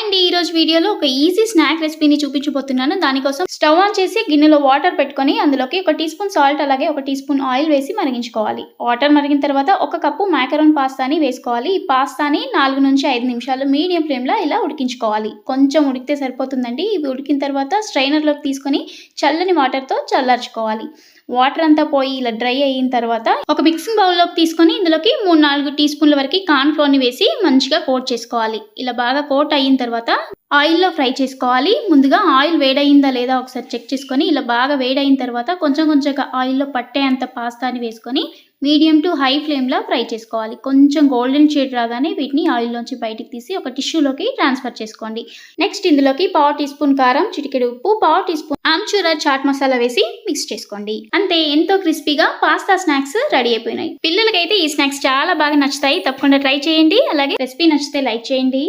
And ఈ రోజు వీడియోలో ఒక ఈజీ స్నాక్ రెసిపీని చూపించబోతున్నాను. దానికోసం స్టవ్ ఆన్ చేసి గిన్నెలో వాటర్ పెట్టుకొని అందులోకి 1 టీ స్పూన్ సాల్ట్ అలాగే 1 టీ స్పూన్ ఆయిల్ వేసి మరిగించుకోవాలి. వాటర్ మరిగిన తర్వాత 1 కప్పు మాకరోన్ పాస్తాని వేసుకోవాలి. ఈ పాస్తాని 4 నుంచి 5 నిమిషాలు మీడియం ఫ్లేమ్లో ఇలా ఉడికించుకోవాలి. కొంచెం ఉడికితే సరిపోతుందండి. ఇవి ఉడికిన తర్వాత స్ట్రైనర్లోకి తీసుకొని చల్లని వాటర్తో చల్లార్చుకోవాలి. వాటర్ అంతా పోయి ఇలా డ్రై అయిన తర్వాత ఒక మిక్సింగ్ బౌల్లోకి తీసుకొని ఇందులోకి 3-4 టీ స్పూన్ల వరకు కార్న్ ఫ్లోర్ని వేసి మంచిగా కోట్ చేసుకోవాలి. ఇలా బాగా కోట్ అయిన తర్వాత ఆయిల్లో ఫ్రై చేసుకోవాలి. ముందుగా ఆయిల్ వేడయిందా లేదా ఒకసారి చెక్ చేసుకొని ఇలా బాగా వేడైన తర్వాత కొంచెం కొంచెంగా ఆయిల్లో పట్టేంత పాస్తాని వేసుకొని మీడియం టు హై ఫ్లేమ్లో ఫ్రై చేసుకోవాలి. కొంచెం గోల్డెన్ షేడ్ రాగానే వీటిని ఆయిల్లోంచి బయటికి తీసి ఒక టిష్యూలోకి ట్రాన్స్ఫర్ చేసుకోండి. నెక్స్ట్ ఇందులోకి 1/2 టీ స్పూన్ కారం, చిటికెడు ఉప్పు, 1/2 టీ స్పూన్ ఆమ్చూర్ చాట్ మసాలా వేసి మిక్స్ చేసుకోండి. అంతే, ఎంతో క్రిస్పీగా పాస్తా స్నాక్స్ రెడీ అయిపోయినాయి. పిల్లలకైతే ఈ స్నాక్స్ చాలా బాగా నచ్చుతాయి. తప్పకుండా ట్రై చేయండి. అలాగే రెసిపీ నచ్చితే లైక్ చేయండి.